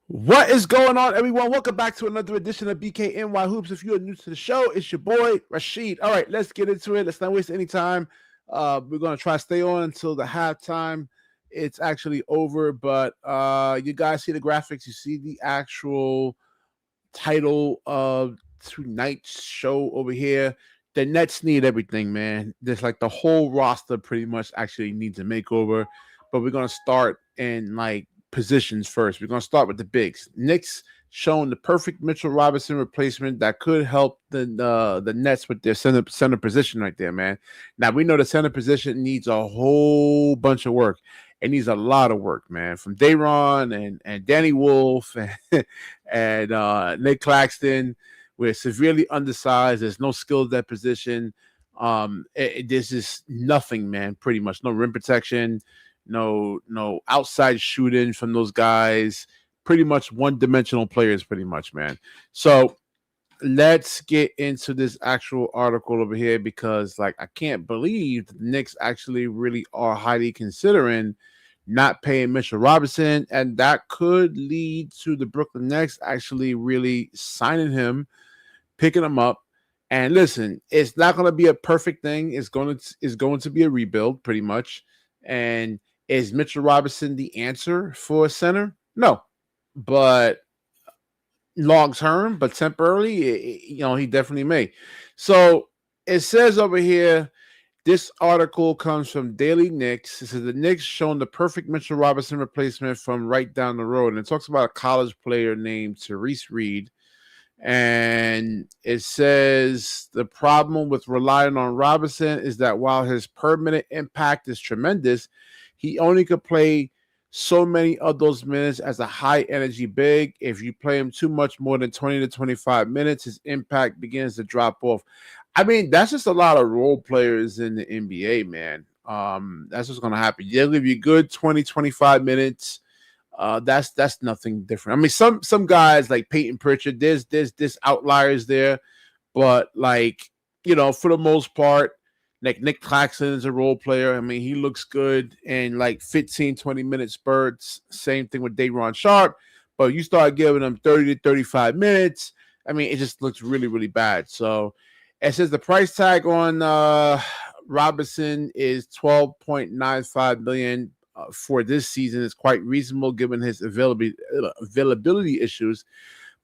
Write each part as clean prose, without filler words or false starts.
What is going on, everyone? Welcome back to another edition of BKNY Hoops. If you're new to the show, it's your boy, Rashid. All right, let's get into it. Let's not waste any time. We're going to try to stay on until the halftime. It's actually over, but you guys see the graphics. You see the actual title of tonight's show over here. The Nets need everything, man. There's like the whole roster pretty much actually needs a makeover, but we're going to start in like positions first. We're going to start with the bigs. Knicks showing the perfect Mitchell Robinson replacement that could help the Nets with their center position right there, man. Now we know the center position needs a whole bunch of work. It needs a lot of work, man. From Dayron and Danny Wolf and Nick Claxton. We're severely undersized. There's no skill at that position. There's just nothing, man. Pretty much no rim protection, no outside shooting from those guys. Pretty much one-dimensional players, pretty much, man. So let's get into this actual article over here because, like, I can't believe the Knicks actually really are highly considering not paying Mitchell Robinson, and that could lead to the Brooklyn Nets actually really signing him, picking him up. And listen, it's not going to be a perfect thing. It's going to be a rebuild, pretty much. And is Mitchell Robinson the answer for a center? No, but long term, but temporarily, he definitely may. So it says over here, this article comes from Daily Knicks. It says the Knicks shown the perfect Mitchell Robinson replacement from right down the road. And it talks about a college player named Therese Reed. And it says the problem with relying on Robinson is that while his per minute impact is tremendous, he only could play so many of those minutes as a high energy big. If you play him too much more than 20 to 25 minutes, his impact begins to drop off. I mean, that's just a lot of role players in the NBA, man. That's what's going to happen. They'll give you good 20, 25 minutes. That's nothing different. I mean, some guys like Peyton Pritchard, there's outliers there, but like, for the most part, like Nick Claxton is a role player. I mean, he looks good in like 15, 20-minute spurts. Same thing with Dayron Sharp. But you start giving them 30 to 35 minutes, I mean, it just looks really, really bad. So it says the price tag on Robinson is $12.95 million for this season. Is quite reasonable given his availability issues.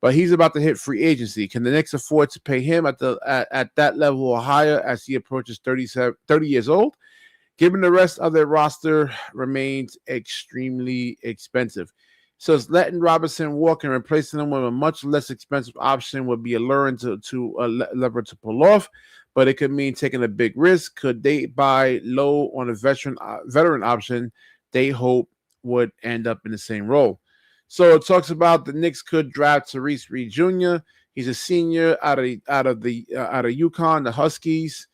But he's about to hit free agency. Can the Knicks afford to pay him at that level or higher as he approaches 30 years old? Given the rest of their roster remains extremely expensive. So it's letting Robinson walk and replacing him with a much less expensive option would be alluring to a lever to pull off, but it could mean taking a big risk. Could they buy low on a veteran option? They hope would end up in the same role. So it talks about the Knicks could draft Therese Reed Jr. He's a senior out of UConn, the Huskies.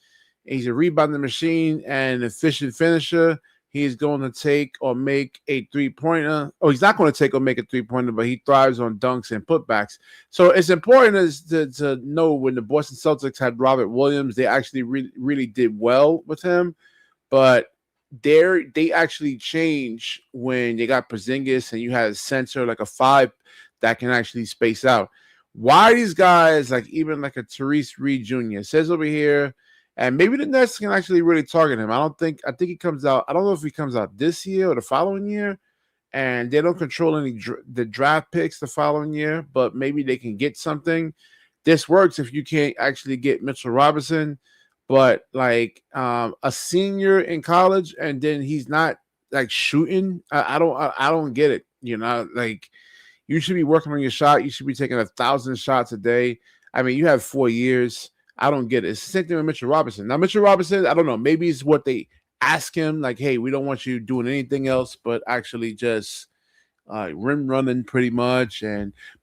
He's a rebounding machine and an efficient finisher. He's going to take or make a three-pointer. Oh, he's not going to take or make a three-pointer, but he thrives on dunks and putbacks. So it's important to know when the Boston Celtics had Robert Williams, they actually really did well with him. But they actually changed when they got Porzingis and you had a center like a five that can actually space out. Why these guys like even like a Therese Reed Jr. It says over here, and maybe the Nets can actually really target him. I think he comes out. I don't know if he comes out this year or the following year, and they don't control the draft picks the following year. But maybe they can get something. This works if you can't actually get Mitchell Robinson, but like a senior in college, and then he's not like shooting. I don't get it. Like you should be working on your shot. You should be taking 1,000 shots a day. I mean, you have 4 years. I don't get it. It's the same thing with Mitchell Robinson. Now, Mitchell Robinson, I don't know. Maybe it's what they ask him, like, hey, we don't want you doing anything else, but actually just rim running pretty much.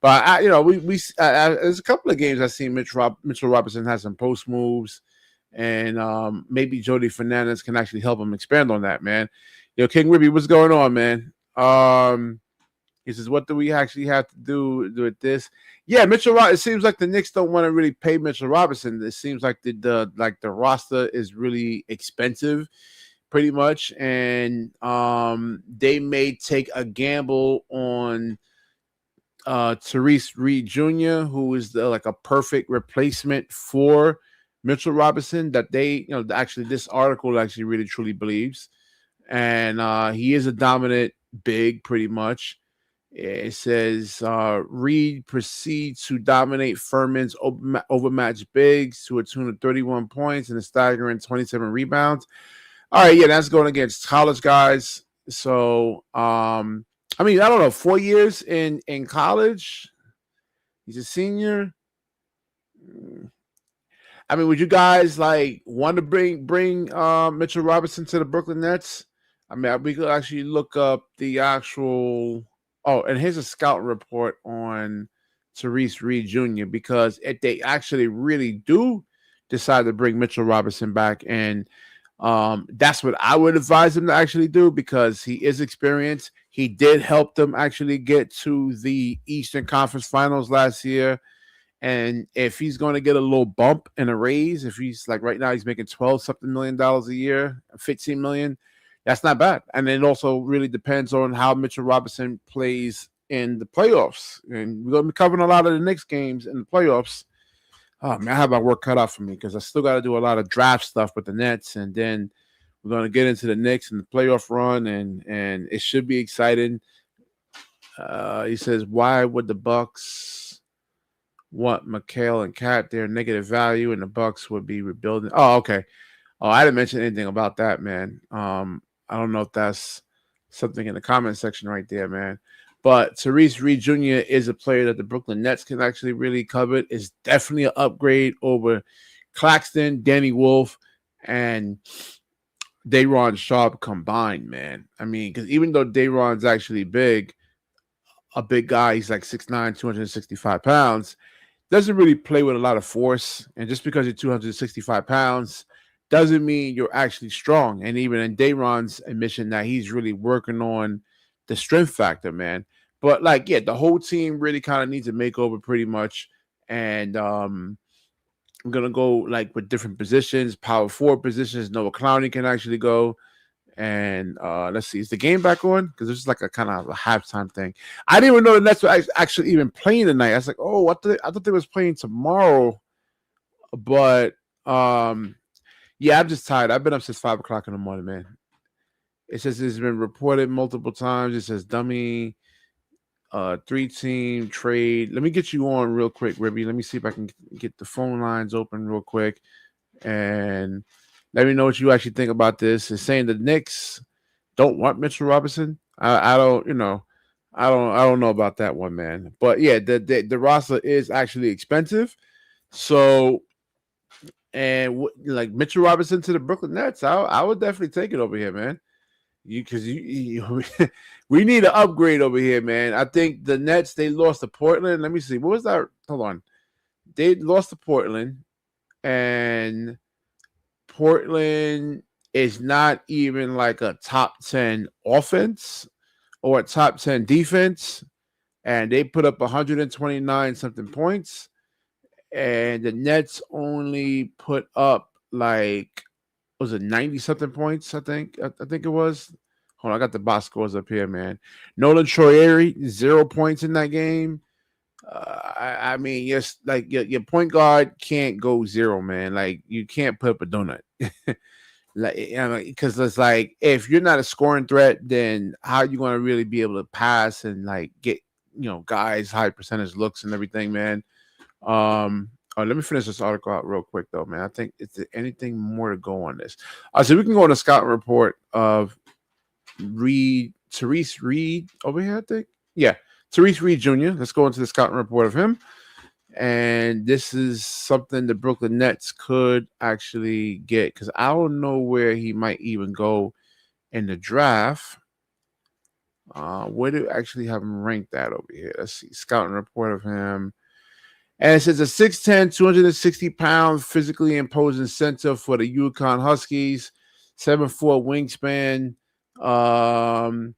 But there's a couple of games I've seen Mitchell Robinson has some post moves, and maybe Jody Fernandez can actually help him expand on that, man. King Ribby, what's going on, man? He says, what do we actually have to do with this? Yeah, it seems like the Knicks don't want to really pay Mitchell Robinson. It seems like the roster is really expensive, pretty much, and they may take a gamble on Therese Reed Jr., who is like a perfect replacement for Mitchell Robinson. That actually this article actually really truly believes, and he is a dominant big, pretty much. It says Reed proceeds to dominate Furman's overmatched bigs to a tune of 31 points and a staggering 27 rebounds. All right, yeah, that's going against college guys. So, I mean, I don't know, 4 years in college. He's a senior. I mean, would you guys like want to bring Mitchell Robinson to the Brooklyn Nets? I mean, we could actually look up the actual. Oh, and here's a scout report on Therese Reed Jr. because if they actually really do decide to bring Mitchell Robinson back, and that's what I would advise him to actually do because he is experienced. He did help them actually get to the Eastern Conference Finals last year. And if he's going to get a little bump and a raise, if he's like right now he's making 12 something $million a year, 15 million, that's not bad. And it also really depends on how Mitchell Robinson plays in the playoffs. And we're going to be covering a lot of the Knicks games in the playoffs. Oh man, I have my work cut out for me because I still got to do a lot of draft stuff with the Nets, and then we're going to get into the Knicks and the playoff run, and it should be exciting. He says, why would the Bucks want McHale and Cat their negative value, and the Bucks would be rebuilding? Oh, okay. Oh, I didn't mention anything about that, man. I don't know if that's something in the comment section right there, man. But Therese Reed Jr. is a player that the Brooklyn Nets can actually really covet. Is definitely an upgrade over Claxton, Danny Wolf, and Day'Ron Sharpe combined, man. I mean, because even though Day'Ron's actually big, a big guy, he's like 6'9", 265 pounds, doesn't really play with a lot of force. And just because you're 265 pounds doesn't mean you're actually strong. And even in Day'Ron's admission that he's really working on the strength factor, man. But like, yeah, the whole team really kind of needs a makeover pretty much. And I'm gonna go like with different positions, power forward positions. Noah Clowney can actually go. And let's see, is the game back on? Because this is like a kind of a halftime thing. I didn't even know the Nets were actually even playing tonight. I was like, oh, I thought they was playing tomorrow. But yeah, I'm just tired. I've been up since 5:00 in the morning, man. It says it's been reported multiple times. It says dummy 3-team trade. Let me get you on real quick, Ribby. Let me see if I can get the phone lines open real quick. And let me know what you actually think about this. It's saying the Knicks don't want Mitchell Robinson. I don't, I don't know about that one, man. But yeah, the roster is actually expensive. So, and like Mitchell Robinson to the Brooklyn Nets, I would definitely take it over here, man. Because we need an upgrade over here, man. I think the Nets, they lost to Portland. Let me see. What was that? Hold on. They lost to Portland, and Portland is not even like a top 10 offense or a top 10 defense. And they put up 129 something points. And the Nets only put up like, was it 90 something points? I think it was. Hold on, I got the box scores up here, man. Nolan Troyeri, 0 points in that game. I mean, yes, like your point guard can't go 0, man. Like you can't put up a donut. Like, because it's like if you're not a scoring threat, then how are you going to really be able to pass and like get guys high percentage looks and everything, man? Oh, let me finish this article out real quick though, man. I think is there anything more to go on this? So we can go on a scouting report of Therese Reed over here, I think. Yeah, Therese Reed Jr. Let's go into the scouting report of him. And this is something the Brooklyn Nets could actually get because I don't know where he might even go in the draft. Where do I actually have him ranked at over here? Let's see. Scouting report of him. And it says a 6'10", 260-pound, physically imposing center for the UConn Huskies, 7'4" wingspan.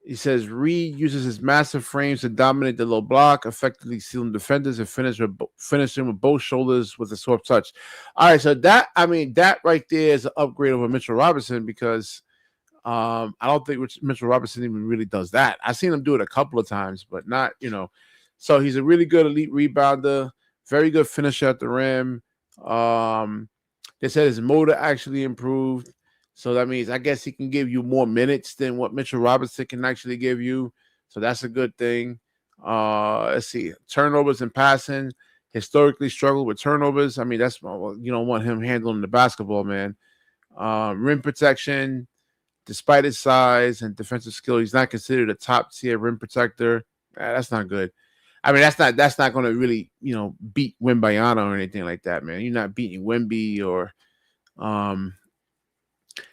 He says Reed uses his massive frames to dominate the low block, effectively sealing defenders and finishing with both shoulders with a soft touch. All right, so that right there is an upgrade over Mitchell Robinson because I don't think Mitchell Robinson even really does that. I've seen him do it a couple of times, but not, So he's a really good elite rebounder, very good finisher at the rim. They said his motor actually improved. So that means I guess he can give you more minutes than what Mitchell Robinson can actually give you. So that's a good thing. Let's see. Turnovers and passing. Historically struggled with turnovers. I mean, that's you don't want him handling the basketball, man. Rim protection, despite his size and defensive skill, he's not considered a top tier rim protector. That's not good. I mean, that's not going to really, beat Wembayana or anything like that, man. You're not beating Wemby or,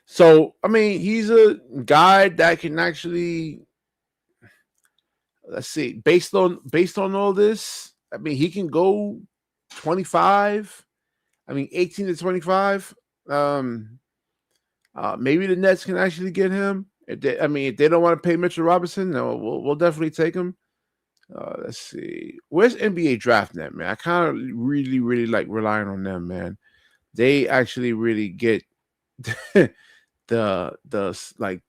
so I mean, he's a guy that can actually, let's see, based on all this, I mean, he can go 25. I mean, 18 to 25. Maybe the Nets can actually get him. If they don't want to pay Mitchell Robinson, no, we'll definitely take him. Let's see. Where's NBA DraftNet, man? I kind of really, really like relying on them, man. They actually really get the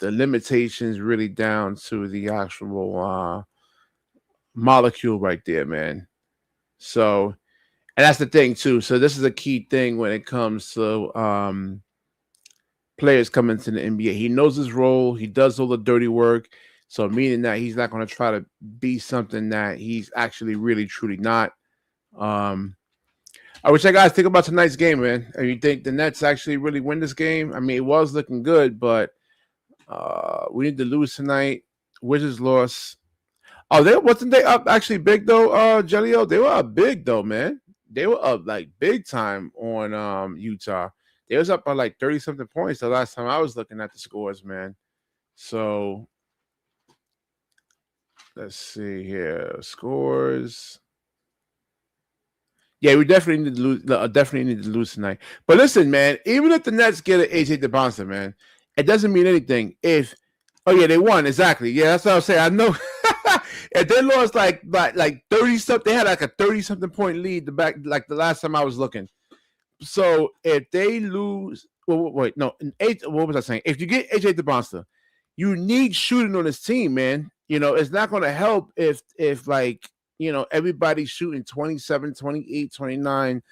limitations really down to the actual molecule right there, man. So, and that's the thing too. So this is a key thing when it comes to players coming to the NBA. He knows his role. He does all the dirty work. So meaning that he's not going to try to be something that he's actually really truly not. I wish you guys think about tonight's game, man. And you think the Nets actually really win this game? I mean, it was looking good, but we need to lose tonight. Wizards lost. Oh, wasn't they up actually big though, Jelio? They were up big though, man. They were up like big time on Utah. They was up by like 30-something points the last time I was looking at the scores, man. So let's see here. Scores. Yeah, we definitely need to lose. Definitely need to lose tonight. But listen, man, even if the Nets get an AJ DeBonster, man, it doesn't mean anything. They won exactly. Yeah, that's what I was saying. I know. If they lost like 30-something, they had like a 30-something point lead the last time I was looking. So if they lose, what was I saying? If you get AJ DeBonster, you need shooting on this team, man. It's not going to help if everybody's shooting 27, 28, 29,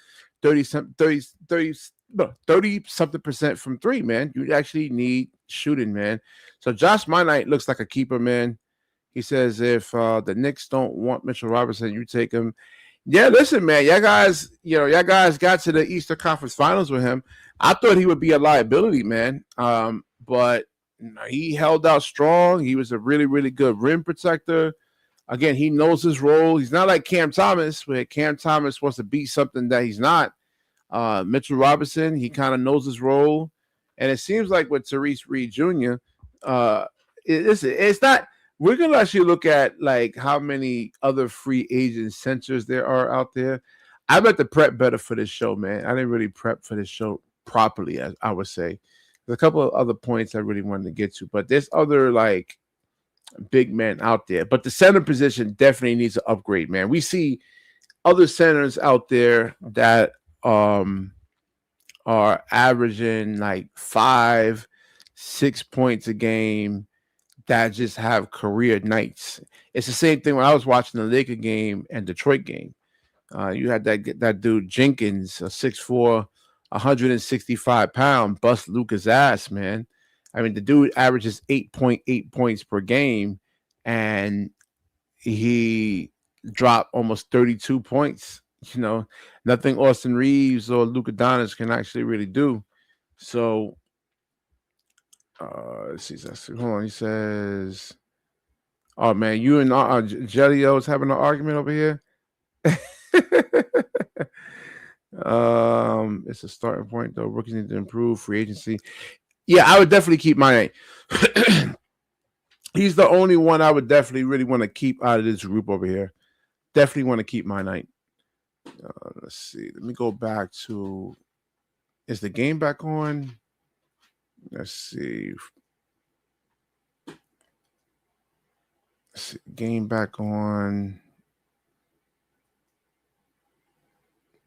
30-something percent from three, man. You actually need shooting, man. So Josh Minite looks like a keeper, man. He says if the Knicks don't want Mitchell Robinson, you take him. Yeah, listen, man. Y'all guys got to the Eastern Conference Finals with him. I thought he would be a liability, man. But he held out strong. He was a really, really good rim protector. Again, he knows his role. He's not like Cam Thomas, where Cam Thomas wants to be something that he's not. Mitchell Robinson, he kind of knows his role. And it seems like with Tyrese Reed Jr., it's not. We're going to actually look at like how many other free agent centers there are out there. I meant to prep better for this show, man. I didn't really prep for this show properly, as I would say. There's a couple of other points I really wanted to get to, but there's other like big men out there. But the center position definitely needs an upgrade, man. We see other centers out there that are averaging like 5-6 points a game that just have career nights. It's the same thing when I was watching the Laker game and Detroit game. You had that dude Jenkins, a 6'4", 165-pound, bust Luka's ass, man. I mean, the dude averages 8.8 points per game, and he dropped almost 32 points. Nothing Austin Reeves or Luka Doncic can actually really do. So, let's see. Hold on. He says, "Oh man, you and Jelio's having an argument over here." It's a starting point though. Rookies need to improve free agency. Yeah, I would definitely keep my. He's the only one I would definitely really want to keep out of this group over here. Definitely want to keep my night. Let's see. Let me go back to. Is the game back on? Let's see. Game back on.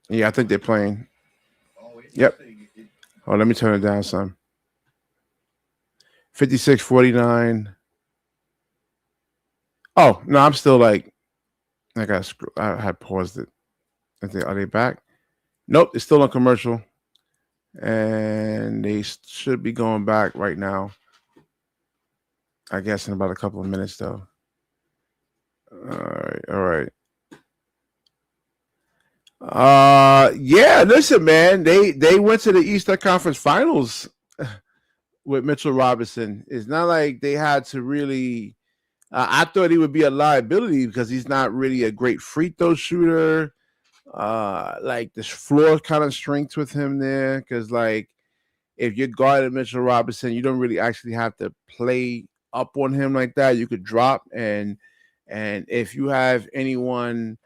Yeah, I think they're playing. Yep. Oh, let me turn it down some. 56-49. Oh, no, I'm still like I had paused it. Are they back? Nope, it's still on commercial, and they should be going back right now. I guess in about a couple of minutes, though. All right. Yeah. Listen, man, they went to the Eastern Conference Finals with Mitchell Robinson. It's not like they had to really. I thought he would be a liability because he's not really a great free throw shooter. Like the floor kind of strength with him there because like if you're guarding Mitchell Robinson, you don't really actually have to play up on him like that. You could drop and if you have anyone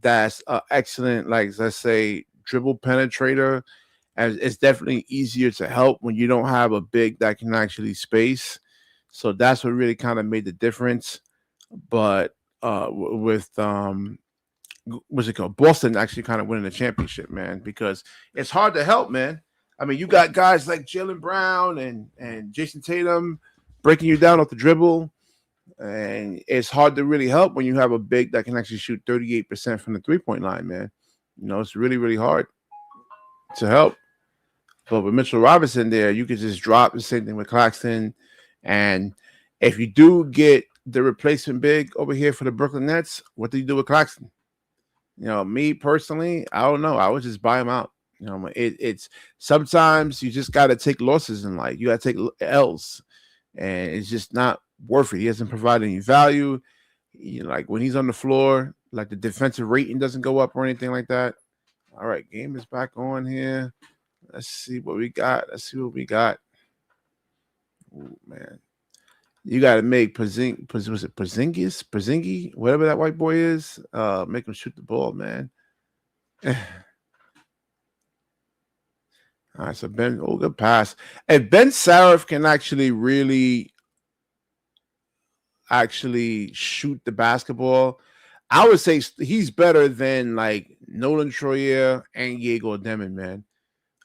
that's excellent, like let's say dribble penetrator, and it's definitely easier to help when you don't have a big that can actually space. So that's what really kind of made the difference. But with what's it called? Boston actually kind of winning the championship, man, because it's hard to help, man. I mean, you got guys like Jaylen Brown and Jason Tatum breaking you down off the dribble, and it's hard to really help when you have a big that can actually shoot 38% from the 3-point line, man. You know, it's really, really hard to help. But with Mitchell Robinson there, you could just drop the same thing with Claxton. And if you do get the replacement big over here for the Brooklyn Nets, what do you do with Claxton? You know, me personally, I don't know. I would just buy him out. You know, it's sometimes you just got to take losses in life. You got to take L's, and it's just not worth it. He doesn't provide any value. You know, like when he's on the floor, like the defensive rating doesn't go up or anything like that. All right, game is back on here. Let's see what we got. Ooh, man. You got to make was it Porzingis, whatever that white boy is. Make him shoot the ball, man. All right, so Ben, good pass. And Ben Sarif can actually really shoot the basketball. I would say he's better than like Nolan Troyer and Diego Demon, man.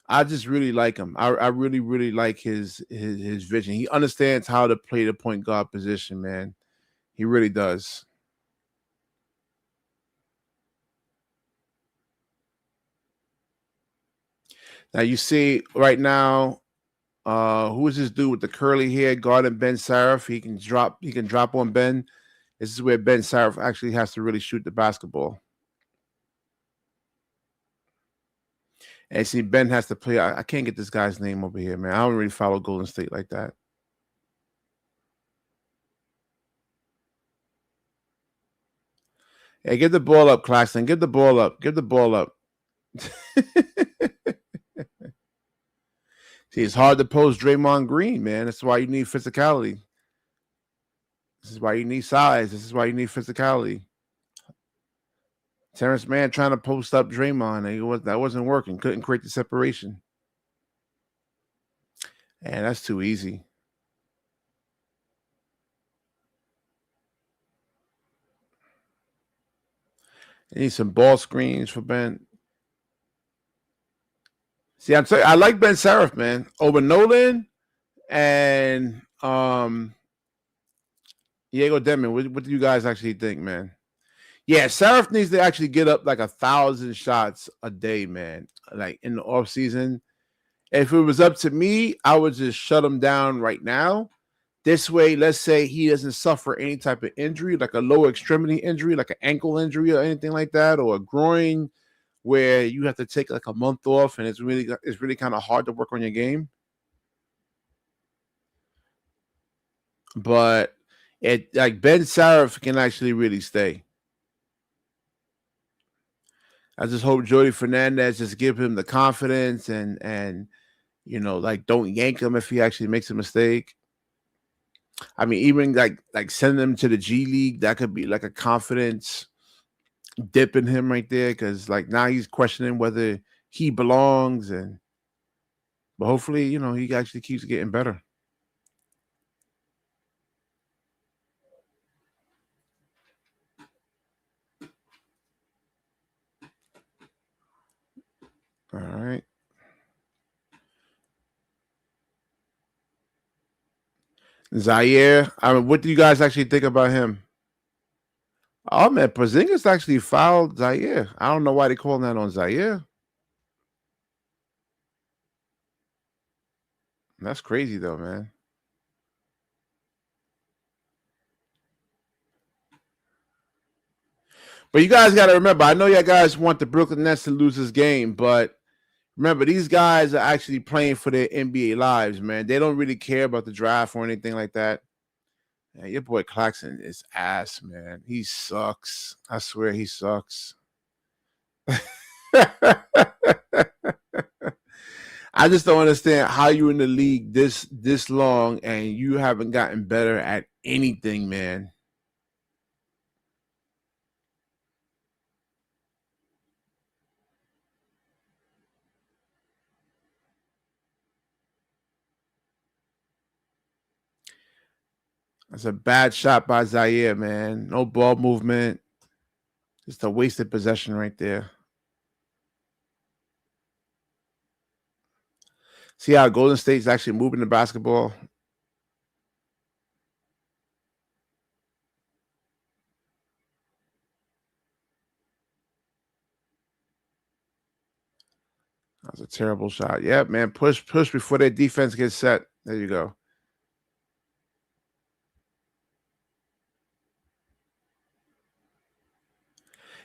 I just really like him. I really, really like his vision. He understands how to play the point guard position, man. He really does. Now you see right now, who is this dude with the curly hair guarding Ben Sarif? He can drop on Ben. This is where Ben Sarif actually has to really shoot the basketball. And see, Ben has to play. I can't get this guy's name over here, man. I don't really follow Golden State like that. Hey, get the ball up, Claxton. Get the ball up. Get the ball up. See, it's hard to post Draymond Green, man. That's why you need physicality. This is why you need size. This is why you need physicality. Terrence Mann trying to post up Draymond. That wasn't working. Couldn't create the separation. And that's too easy. You need some ball screens for Ben. See, I'm saying I like Ben Sarif, man, over Nolan and Diego Demon. What do you guys actually think, man? Yeah, Sarif needs to actually get up like 1,000 shots a day, man. Like in the off season. If it was up to me, I would just shut him down right now. This way, let's say he doesn't suffer any type of injury, like a lower extremity injury, like an ankle injury or anything like that, or a groin where you have to take like a month off and it's really kind of hard to work on your game. But it like Ben Sarif can actually really stay. I just hope Jody Fernandez just give him the confidence and you know like don't yank him if he actually makes a mistake. I mean, even like send him to the G League, that could be like a confidence dip in him right there because like now he's questioning whether he belongs and but hopefully you know he actually keeps getting better. All right. Zaire, I mean, what do you guys actually think about him? Oh man, Porzingis actually fouled Zaire. I don't know why they calling that on Zaire. That's crazy though, man. But you guys got to remember, I know you guys want the Brooklyn Nets to lose this game, but remember, these guys are actually playing for their NBA lives, man. They don't really care about the draft or anything like that. Yeah, your boy Claxton is ass, man. He sucks. I swear he sucks. I just don't understand how you're in the league this long and you haven't gotten better at anything, man. That's a bad shot by Zaire, man. No ball movement. Just a wasted possession right there. See how Golden State's actually moving the basketball? That was a terrible shot. Yeah, man. Push before their defense gets set. There you go.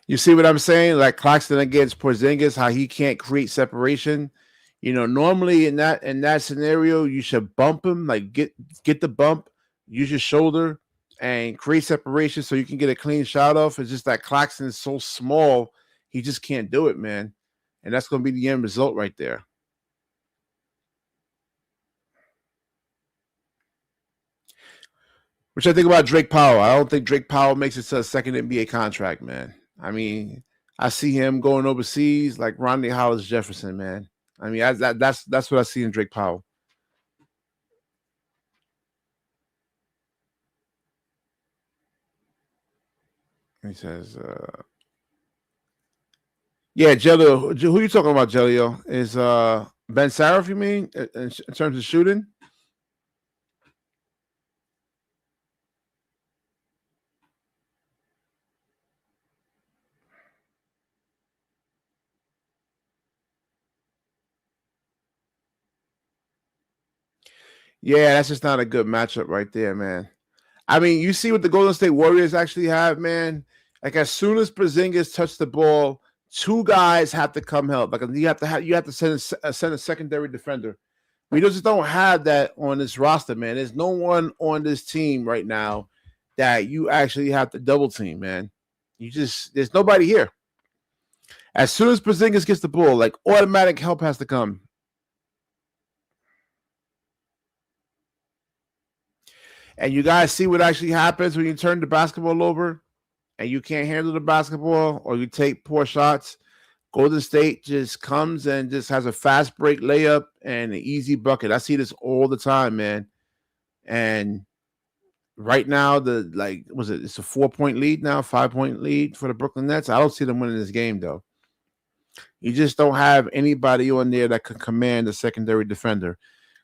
You see what I'm saying? Like Claxton against Porzingis, how he can't create separation. Normally in that scenario, you should bump him, like get the bump, use your shoulder, and create separation so you can get a clean shot off. It's just that Claxton is so small, he just can't do it, man. And that's going to be the end result right there. Which I think about Drake Powell. I don't think Drake Powell makes it to a second NBA contract, man. I mean, I see him going overseas like Ronnie Hollis Jefferson, man. I mean, that's what I see in Drake Powell. He says, "Yeah, Jelio. Who you talking about? Jelio is Ben Saraf. You mean in terms of shooting? Yeah, that's just not a good matchup right there, man. I mean, you see what the Golden State Warriors actually have, man. Like as soon as Porzingis touched the ball, two guys have to come help. Like you have to send a secondary defender. We just don't have that on this roster, man. There's no one on this team right now that you actually have to double team, man. There's nobody here. As soon as Porzingis gets the ball, like automatic help has to come. And you guys see what actually happens when you turn the basketball over and you can't handle the basketball or you take poor shots. Golden State just comes and just has a fast break layup and an easy bucket. I see this all the time, man. And right now, it's a 4-point lead now, 5-point lead for the Brooklyn Nets. I don't see them winning this game though. You just don't have anybody on there that can command a secondary defender.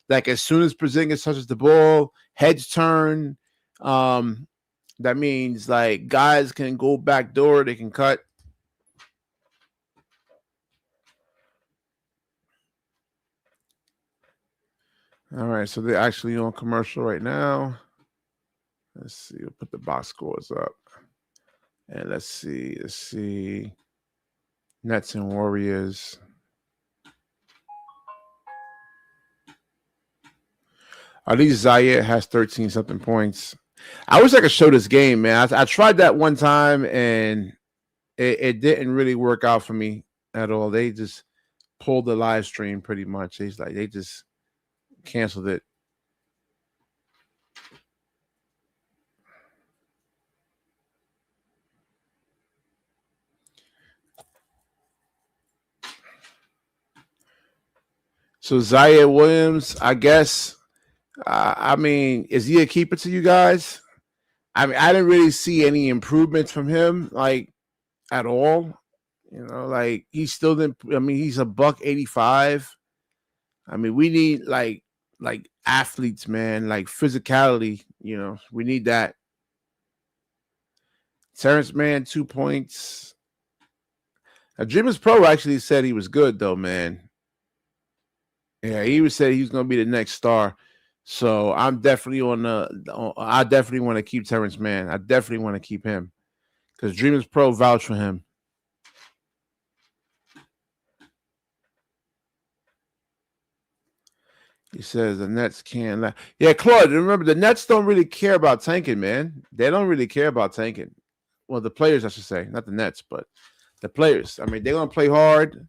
Like as soon as Porzingis touches the ball, heads turn. That means like guys can go back door, they can cut. All right, so they're actually on commercial right now. Let's see. We'll put the box scores up. And let's see. Let's see. Nets and Warriors. At least Zaire has 13 something points. I wish I could show this game, man. I tried that one time and it didn't really work out for me at all. They just pulled the live stream pretty much. They just canceled it. So Zaire Williams, I guess. I mean, is he a keeper to you guys? I mean, I didn't really see any improvements from him, like at all. Like he still didn't. I mean, he's a buck 85. I mean, we need like athletes, man, like physicality. We need that. Terrence Mann, 2 points. Now, Dreamers Pro actually said he was good, though, man. Yeah, he said he was going to be the next star. So I'm definitely I definitely want to keep Terrence Mann. I definitely want to keep him because Dreamers Pro vouch for him. He says the Nets can't. Yeah, Claude, remember the Nets don't really care about tanking, man. They don't really care about tanking. Well, the players, I should say, not the Nets, but the players. I mean, they're gonna play hard.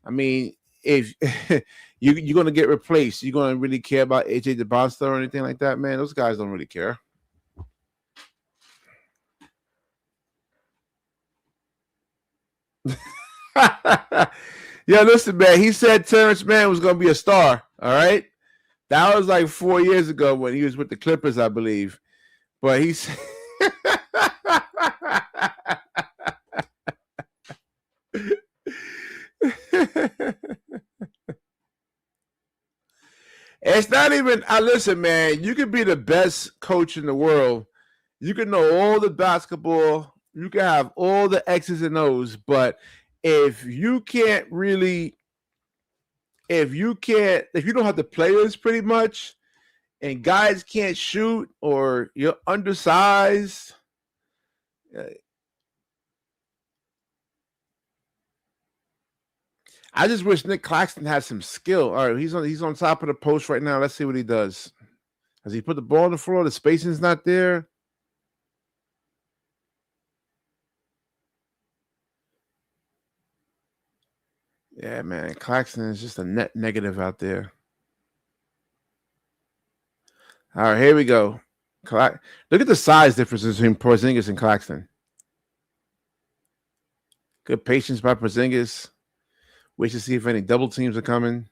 I mean, if you're gonna get replaced, you're gonna really care about AJ DeBosta or anything like that, man. Those guys don't really care. Yeah, listen, man. He said Terrence Mann was gonna be a star. All right, that was like 4 years ago when he was with the Clippers, I believe. But he's it's not even. I listen, man. You could be the best coach in the world. You can know all the basketball. You can have all the X's and O's, but if you can't really, if you don't have the players, pretty much, and guys can't shoot or you're undersized. I just wish Nick Claxton had some skill. All right, he's on top of the post right now. Let's see what he does. Has he put the ball on the floor? The spacing's not there. Yeah, man. Claxton is just a net negative out there. All right, here we go. Look at the size differences between Porzingis and Claxton. Good patience by Porzingis. Wait to see if any double teams are coming.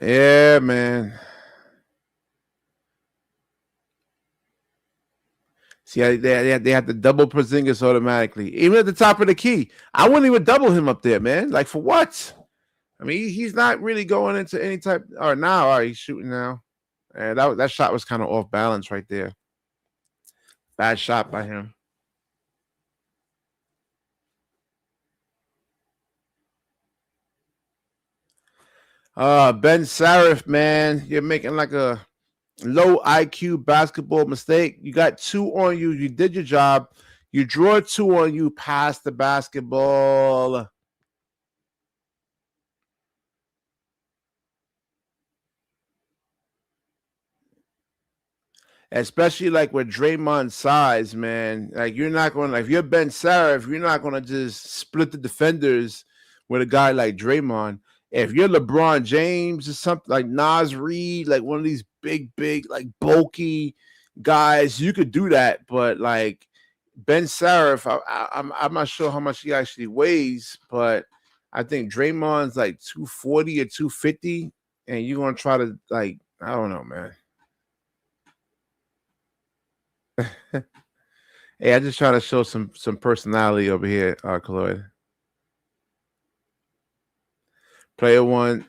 Yeah, man. See, they have to double Porzingis automatically, even at the top of the key. I wouldn't even double him up there, man. Like for what? I mean, he's not really going into any type. Or now, all right, he's shooting now. And that shot was kind of off balance right there. Bad shot by him. Ben Sarif, man, you're making like a low IQ basketball mistake. You got 2 on you. You did your job. You draw 2 on you. Pass the basketball. Especially like with Draymond's size, man. Like you're not going to, like if you're Ben Sarif, you're not going to just split the defenders with a guy like Draymond. If you're LeBron James or something like Nas Reed, like one of these big, like bulky guys, you could do that. But like Ben Sarif, I'm not sure how much he actually weighs, but I think Draymond's like 240 or 250, and you're gonna try to like, I don't know, man. Hey, I just try to show some personality over here, Cloyd. Player one.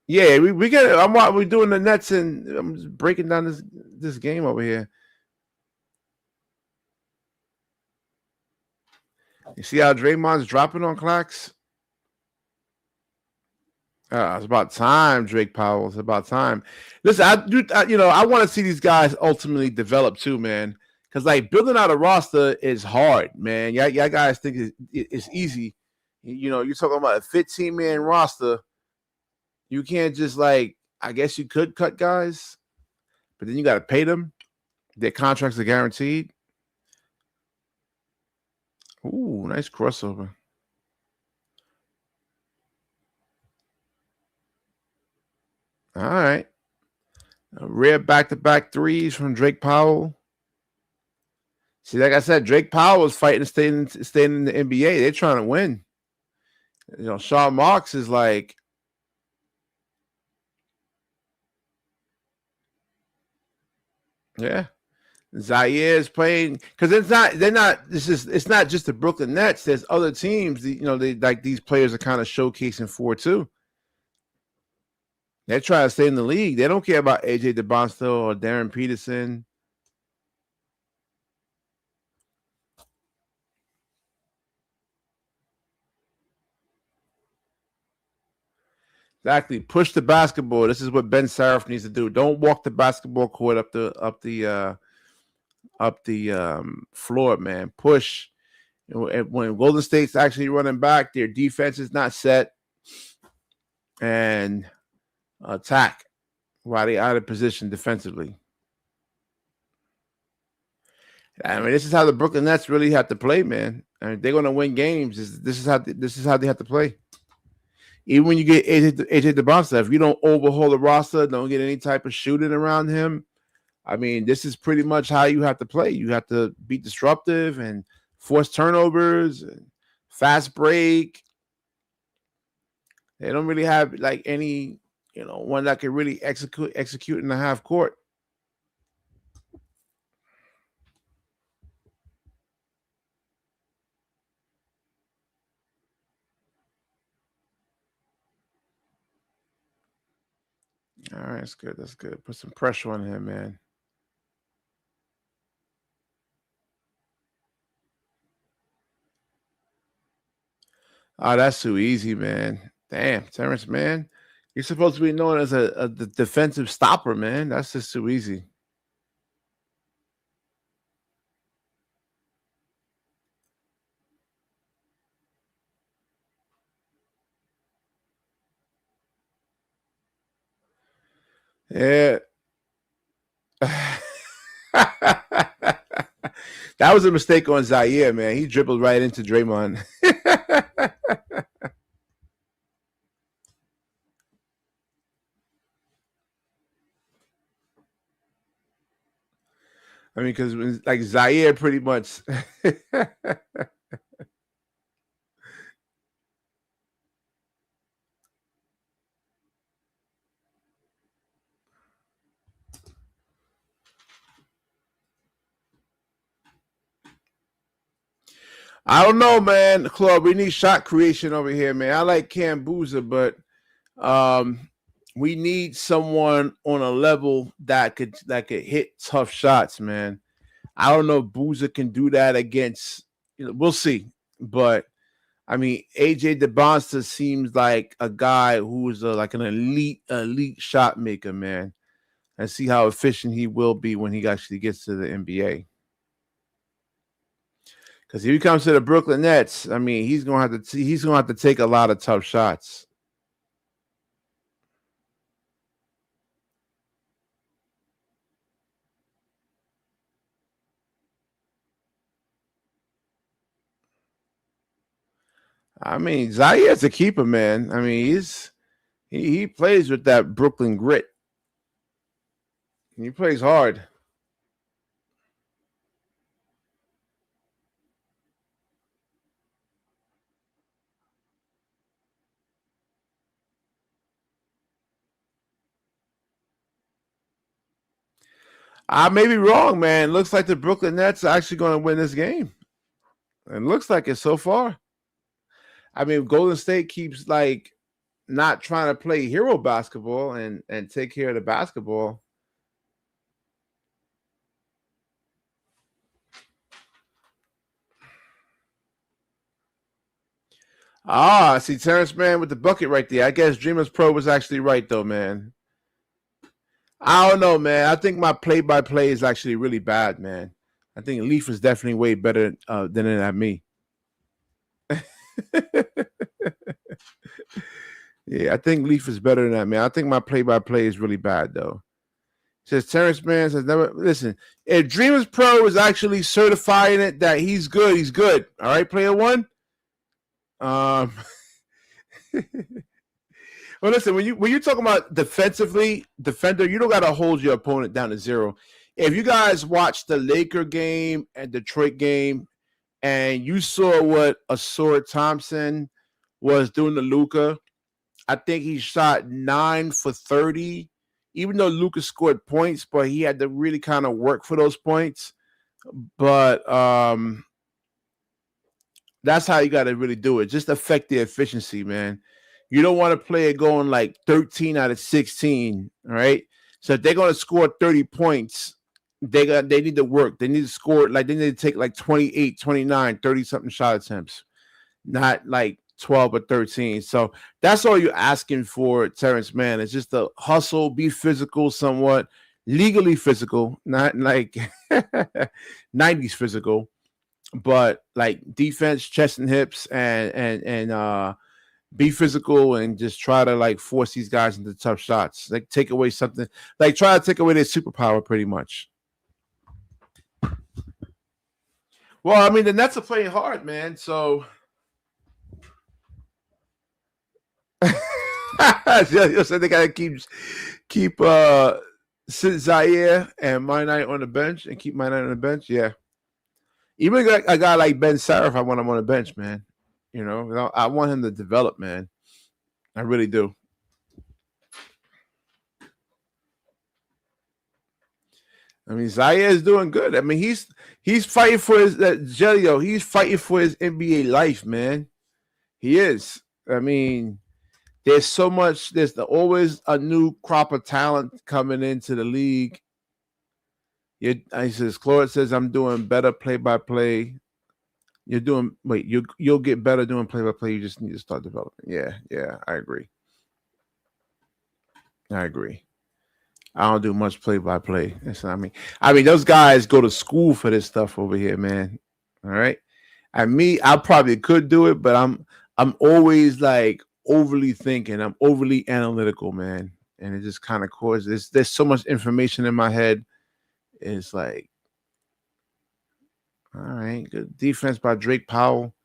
Yeah, we get it. We're doing the Nets and I'm just breaking down this game over here. You see how Draymond's dropping on Clax? It's about time, Drake Powell. It's about time. Listen, I want to see these guys ultimately develop too, man. Because like building out a roster is hard, man. Y'all guys think it's easy. You're talking about a 15-man roster. You can't just like. I guess you could cut guys, but then you got to pay them. Their contracts are guaranteed. Ooh, nice crossover. All right. Rare back-to-back threes from Drake Powell. See, like I said, Drake Powell is fighting to stay in the NBA. They're trying to win. Sean Marks is like, yeah. Zaire is playing because it's not just the Brooklyn Nets. There's other teams. They like these players are kind of showcasing for too. They're trying to stay in the league. They don't care about AJ DeBonsto or Darren Peterson. Exactly. Push the basketball. This is what Ben Saraf needs to do. Don't walk the basketball court up the floor, man. Push. When Golden State's actually running back, their defense is not set, and attack while they out of position defensively. I mean, this is how the Brooklyn Nets really have to play, man. I mean, they're going to win games. This is how they have to play. Even when you get AJ DeBonsta, if you don't overhaul the roster, don't get any type of shooting around him, I mean, this is pretty much how you have to play. You have to be disruptive and force turnovers and fast break. They don't really have like any, one that can really execute in the half court. All right, that's good. That's good. Put some pressure on him, man. Oh, that's too easy, man. Damn, Terrence, man. You're supposed to be known as a defensive stopper, man. That's just too easy. Yeah. That was a mistake on Zaire, man. He dribbled right into Draymond. I mean, because like Zaire pretty much. I don't know, man. Claude, we need shot creation over here, man. I like Cam Boozer, but we need someone on a level that could hit tough shots, man. I don't know if Boozer can do that against. We'll see, but I mean, AJ DeBonsta seems like a guy who's like an elite shot maker, man. And see how efficient he will be when he actually gets to the NBA. Because if he comes to the Brooklyn Nets, I mean, he's gonna have to take a lot of tough shots. I mean, Zaire's a keeper, man. I mean, he plays with that Brooklyn grit. He plays hard. I may be wrong, man. Looks like the Brooklyn Nets are actually going to win this game. It looks like it so far. I mean, Golden State keeps like not trying to play hero basketball and take care of the basketball. Ah, see Terrence Mann with the bucket right there. I guess Dreamers Pro was actually right though, man. I don't know, man. I think my play-by-play is actually really bad, man. I think Leaf is definitely way better than it at me. Yeah, I think Leaf is better than that, man. I think my play-by-play is really bad, though. Says Terrence Mann says never listen. If Dreamers Pro is actually certifying it that he's good, he's good. All right, player one. Well, listen, when you're talking about defender, you don't gotta hold your opponent down to zero. If you guys watched the Laker game and Detroit game, and you saw what Asor Thompson was doing to Luka, I think he shot 9 for 30 even though Lucas scored points, but he had to really kind of work for those points. But that's how you got to really do it. Just affect the efficiency, man. You don't want to play it going like 13 out of 16, right? So if they're going to score 30 points, they need to work. They need to score like they need to take like 28, 29, 30 something shot attempts, not like 12 or 13. So that's all you're asking for, Terrence Mann. It's just a hustle, be physical somewhat, legally physical, not like 90s physical, but like defense, chest and hips, and be physical and just try to like force these guys into tough shots. Like take away something, like try to take away their superpower pretty much. Well, I mean the Nets are playing hard, man. So you said they gotta keep sit Zaire and my night on the bench and keep my night on the bench. Yeah. Even a guy like Ben Sarif, I want him on the bench, man. You know, I want him to develop, man. I really do. I mean, Zaire is doing good. I mean, he's fighting for his Jelio. He's fighting for his NBA life, man. He is. I mean, there's so much. There's always a new crop of talent coming into the league. I says, Claude says, I'm doing better play by play. You're doing wait. You'll get better doing play by play. You just need to start developing. Yeah. I agree. I don't do much play by play. That's what I mean. I mean, those guys go to school for this stuff over here, man. All right. And me, I probably could do it, but I'm always like overly thinking. I'm overly analytical, man. And it just kind of causes there's so much information in my head. It's like, all right, good defense by Drake Powell.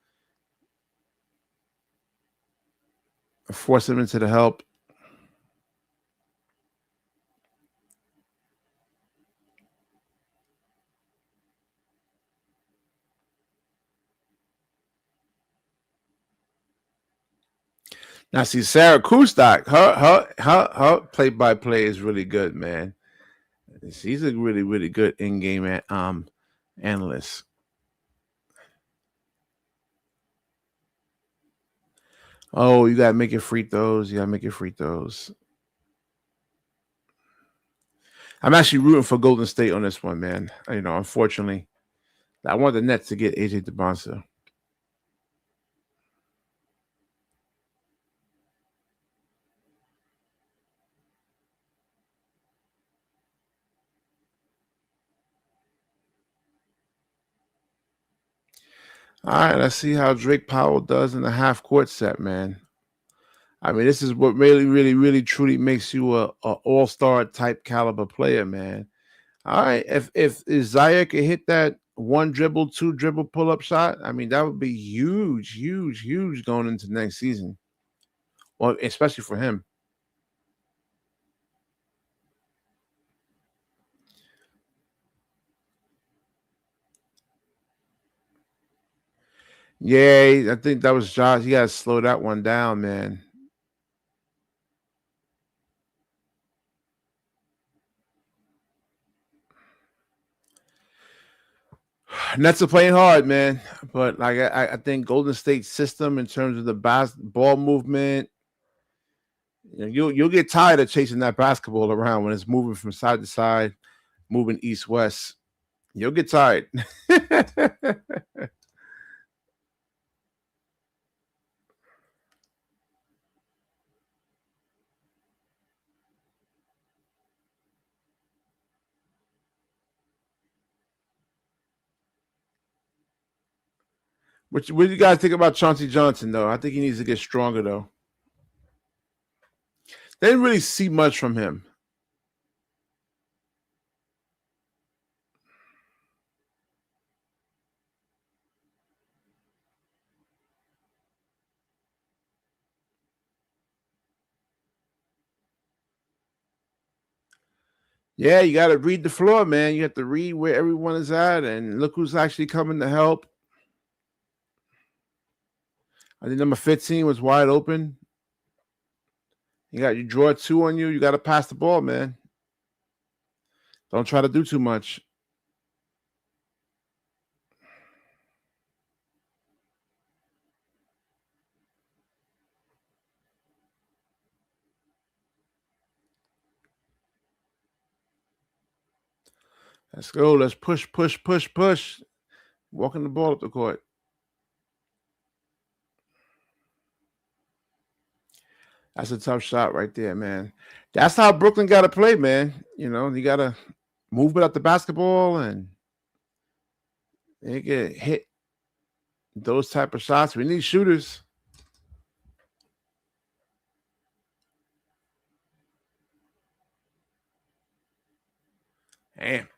Force him into the help. Now, see, Sarah Kustak, her play by play is really good, man. She's a really, really good in game analyst. Oh, you gotta make it free throws. You gotta make it free throws. I'm actually rooting for Golden State on this one, man. You know, unfortunately, I want the Nets to get AJ DeBonsa. All right, let's see how Drake Powell does in the half court set, man. I mean, this is what really, really, really, truly makes you a all-star type caliber player, man. All right, if Zaire could hit that one dribble, two dribble pull up shot, I mean that would be huge, huge, huge going into next season. Well, especially for him. Yeah, I think that was Josh. He got to slow that one down, man. Nets are playing hard, man. But like I think Golden State's system in terms of the ball movement, you'll get tired of chasing that basketball around when it's moving from side to side, moving east west. You'll get tired. What do you guys think about Chauncey Johnson, though? I think he needs to get stronger, though. They didn't really see much from him. Yeah, you got to read the floor, man. You have to read where everyone is at and look who's actually coming to help. I think number 15 was wide open. You draw 2 on you. You got to pass the ball, man. Don't try to do too much. Let's go. Let's push, push, push, push. Walking the ball up the court. That's a tough shot right there, man. That's how Brooklyn got to play, man. You got to move without the basketball and they get hit. Those type of shots. We need shooters. Damn.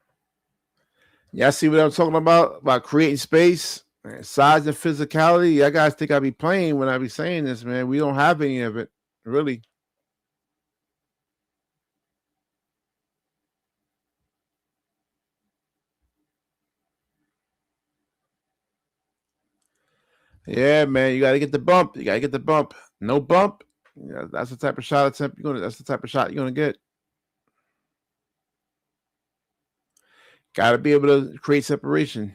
Y'all see what I'm talking about creating space, size and physicality. Y'all guys think I be playing when I be saying this, man. We don't have any of it, really. Yeah, man. You got to get the bump. You got to get the bump. No bump. Yeah, that's the type of shot attempt you're gonna. That's the type of shot you're gonna get. Got to be able to create separation.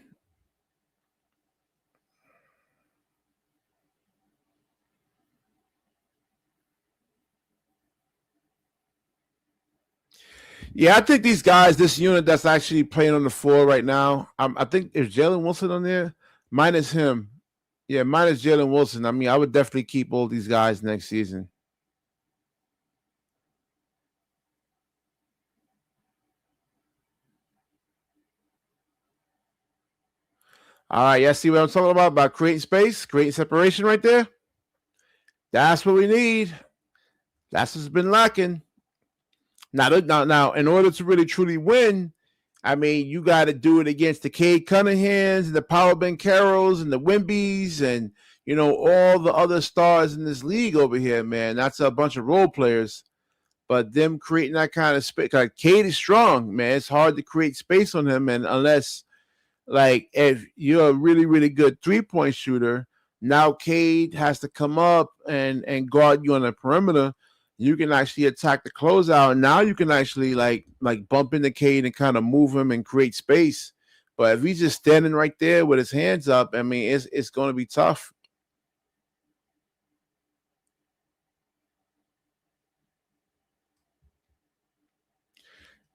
Yeah, I think these guys, this unit that's actually playing on the floor right now, I think is Jalen Wilson on there, minus him. Yeah, minus Jalen Wilson. I mean, I would definitely keep all these guys next season. All right, yeah, see what I'm talking about creating space, creating separation right there? That's what we need. That's what's been lacking. Now, in order to really truly win, I mean, you got to do it against the Cade Cunninghams and the Power Ben Carrolls and the Wimbies and, all the other stars in this league over here, man. That's a bunch of role players. But them creating that kind of space, like Cade is strong, man. It's hard to create space on him. And unless, like, if you're a really, really good 3-point shooter, now Cade has to come up and guard you on the perimeter. You can actually attack the closeout. And now you can actually like bump into Cade and kind of move him and create space. But if he's just standing right there with his hands up, I mean, it's going to be tough.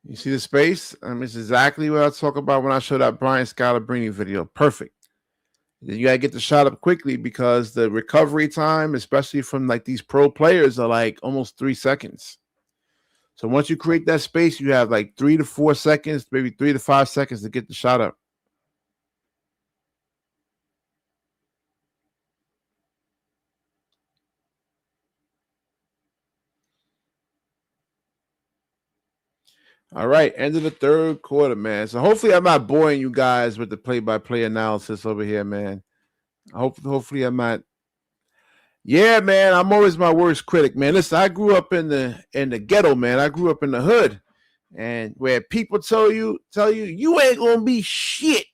You see the space? I mean, it's exactly what I talk about when I showed that Brian Scalabrine video. Perfect. You gotta get the shot up quickly because the recovery time, especially from like these pro players, are like almost 3 seconds. So once you create that space, you have like 3 to 4 seconds, maybe 3 to 5 seconds to get the shot up. All right, end of the third quarter, man. So hopefully I'm not boring you guys with the play-by-play analysis over here, man. Hopefully I'm not. Yeah, man, I'm always my worst critic, man. Listen, I grew up in the ghetto, man. I grew up in the hood, and where people tell you you ain't gonna be shit.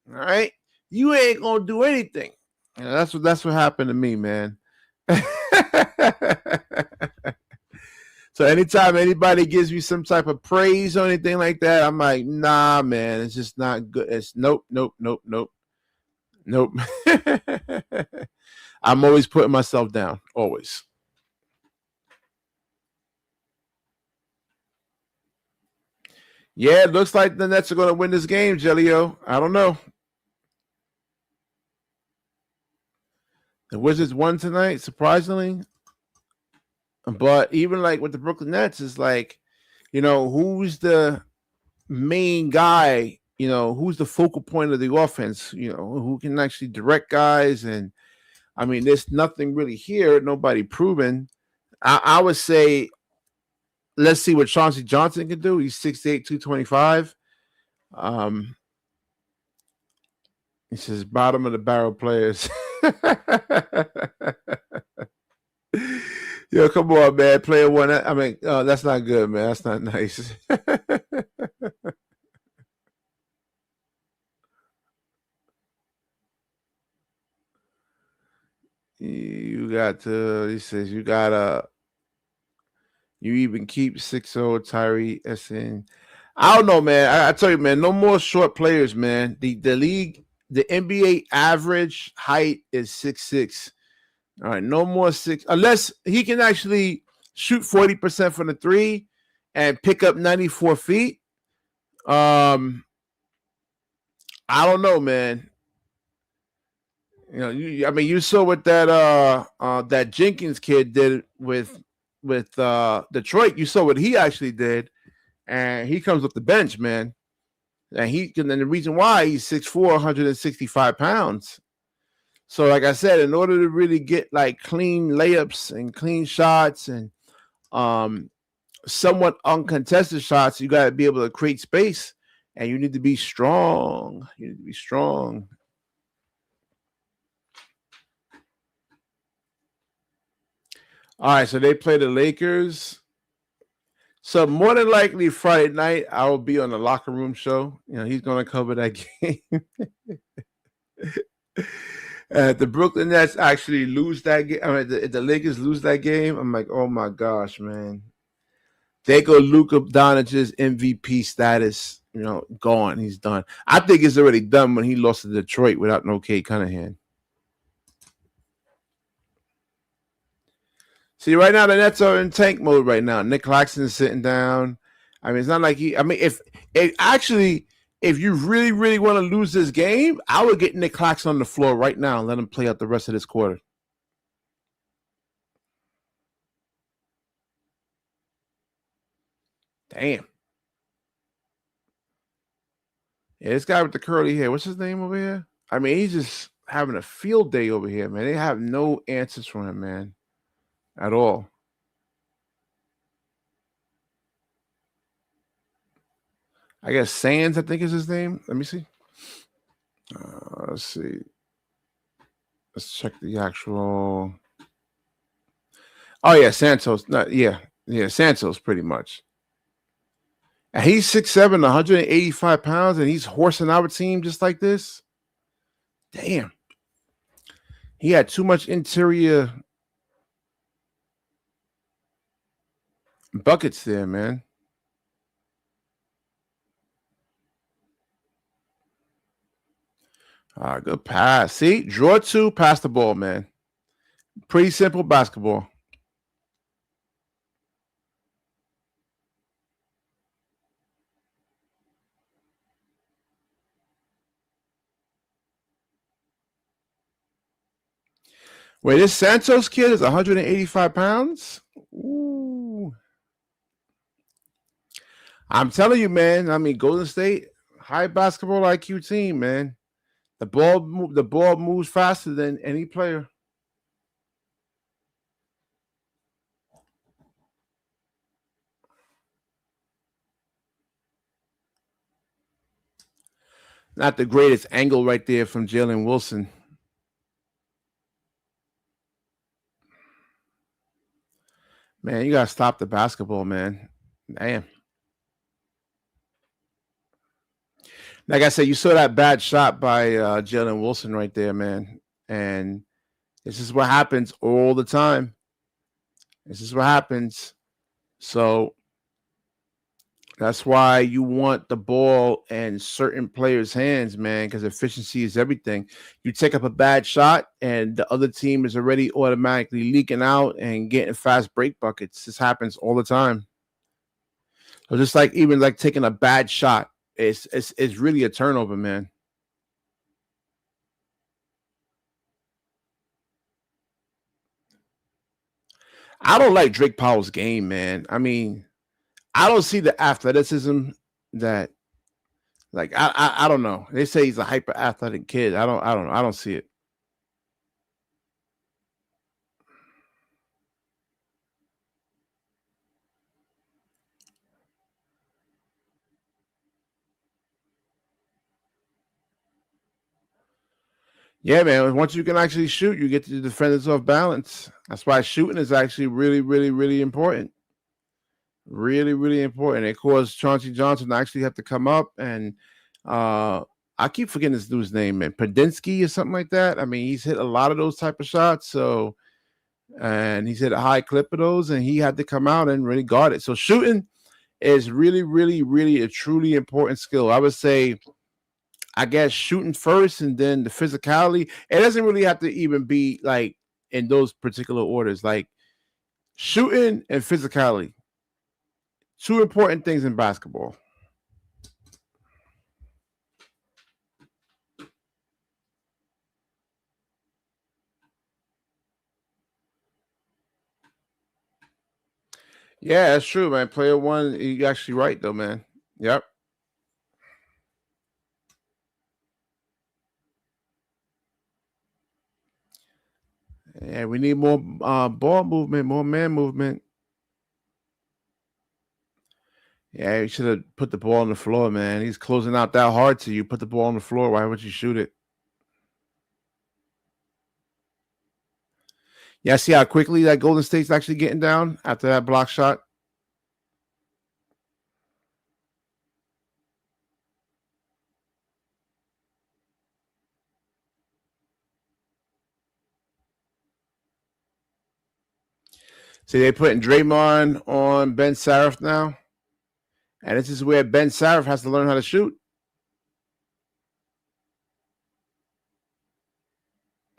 All right, you ain't gonna do anything. And that's what happened to me, man. So anytime anybody gives me some type of praise or anything like that, I'm like, nah, man, it's just not good. It's nope, nope, nope, nope, nope. I'm always putting myself down, always. Yeah, it looks like the Nets are going to win this game, Jellio. I don't know. The Wizards won tonight, surprisingly. But even like with the Brooklyn Nets, it's like, who's the main guy? Who's the focal point of the offense? Who can actually direct guys? And I mean, there's nothing really here. Nobody proven. I would say, let's see what Chauncey Johnson can do. He's 6'8", 225. Um, he says bottom of the barrel players. Yo, come on, man. Player one. I mean, that's not good, man. That's not nice. You got to. He says you gotta. You even keep 6-0 Tyree Essen. I don't know, man. I tell you, man, no more short players, man. The league, the NBA average height is 6'6". All right, no more 6, unless he can actually shoot 40% from the three and pick up 94 feet. I don't know, man. You know, you saw what that Jenkins kid did with Detroit. You saw what he actually did, and he comes off the bench, man. And the reason why he's 6'4", 165 pounds. So, like I said, in order to really get like clean layups and clean shots and somewhat uncontested shots, you got to be able to create space, and you need to be strong. You need to be strong. All right, so they play the Lakers. So more than likely Friday night, I will be on the locker room show. You know, he's going to cover that game. The Brooklyn Nets actually lose that game. I mean, the Lakers lose that game. I'm like, oh my gosh, man. They go Luka Doncic's MVP status. You know, gone. He's done. I think it's already done when he lost to Detroit without no Kate Cunningham. See, right now the Nets are in tank mode right now. Nick Claxton's sitting down. I mean, it's not like if you really, really want to lose this game, I would get Nick Claxton on the floor right now and let him play out the rest of this quarter. Damn. Yeah, this guy with the curly hair, what's his name over here? I mean, he's just having a field day over here, man. They have no answers for him, man, at all. I guess Sands, I think is his name. Let me see. Let's see. Let's check the actual. Oh yeah, Santos. Yeah, Santos, pretty much. And he's 6'7", 185 pounds, and he's horsing our team just like this. Damn. He had too much interior buckets there, man. Good pass. See, draw two, pass the ball, man. Pretty simple basketball. Wait, this Santos kid is 185 pounds? Ooh. I'm telling you, man. I mean, Golden State, high basketball IQ team, man. The ball moves faster than any player. Not the greatest angle right there from Jalen Wilson. Man, you gotta stop the basketball, man. Damn. Like I said, you saw that bad shot by Jalen Wilson right there, man. And this is what happens all the time. This is what happens. So that's why you want the ball in certain players' hands, man, because efficiency is everything. You take up a bad shot, and the other team is already automatically leaking out and getting fast break buckets. This happens all the time. So just like even like taking a bad shot, it's really a turnover, man. I don't like Drake Powell's game, man. I mean, I don't see the athleticism that, like, I don't know. They say he's a hyper athletic kid. I don't see it. Yeah, man. Once you can actually shoot, you get the defenders off balance. That's why shooting is actually really, really, really important. Really, really important. It caused Chauncey Johnson to actually have to come up and I keep forgetting this dude's name, man. Padinsky or something like that. I mean, he's hit a lot of those type of shots. So and he's hit a high clip of those, and he had to come out and really guard it. So shooting is really, really, really a truly important skill. I would say, I guess, shooting first and then the physicality. It doesn't really have to even be like in those particular orders. Like shooting and physicality, two important things in basketball. Yeah, that's true, man. Player one, you're actually right, though, man. Yep. Yeah, we need more ball movement, more man movement. Yeah, you should have put the ball on the floor, man. He's closing out that hard to you. Put the ball on the floor. Why would you shoot it? Yeah, see how quickly that Golden State's actually getting down after that block shot? See, they're putting Draymond on Ben Sarif now. And this is where Ben Sarif has to learn how to shoot.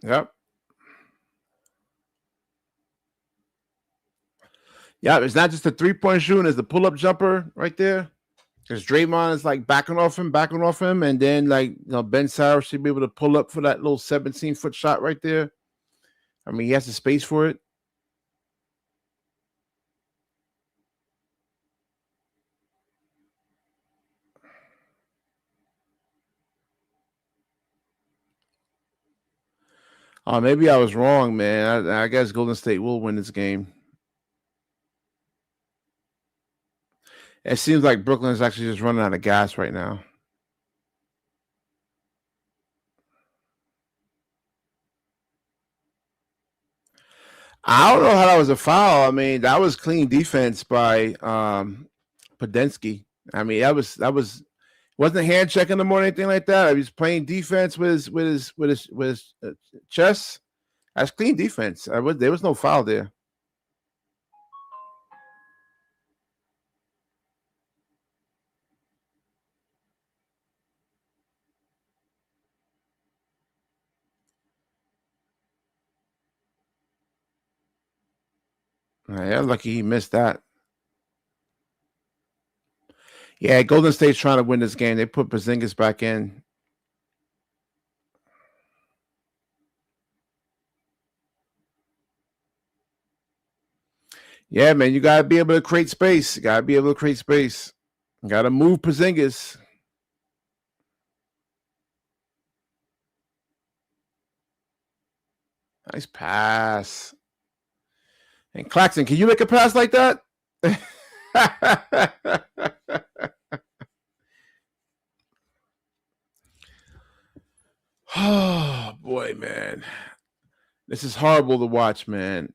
Yep. Yeah, it's not just the 3-point shooting, it's the pull-up jumper right there. Because Draymond is like backing off him, and then Ben Sarif should be able to pull up for that little 17-foot shot right there. I mean, he has the space for it. Maybe I was wrong, man. I guess Golden State will win this game. It seems like Brooklyn is actually just running out of gas right now. I don't know how that was a foul. I mean, that was clean defense by Podensky. I mean, that was wasn't hand checking him or anything like that. He was playing defense with his chest. That's clean defense. There was no foul there. Yeah, lucky he missed that. Yeah, Golden State's trying to win this game. They put Porzingis back in. Yeah, man, you gotta be able to create space. You gotta be able to create space. You gotta move Porzingis. Nice pass. And Claxton, can you make a pass like that? Oh boy, man. This is horrible to watch, man.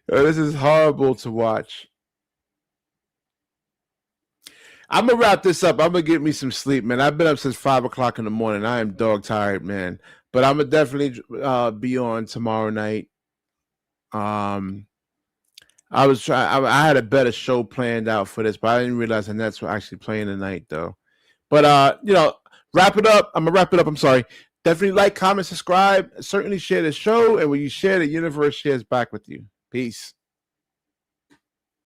This is horrible to watch. I'm gonna wrap this up. I'm gonna get me some sleep, man. I've been up since 5:00 in the morning. I am dog tired, man. But I'm gonna definitely be on tomorrow night. I was trying. I had a better show planned out for this, but I didn't realize the Nets were actually playing tonight, though. But wrap it up. I'm gonna wrap it up. I'm sorry. Definitely like, comment, subscribe. Certainly share the show, and when you share, the universe shares back with you. Peace.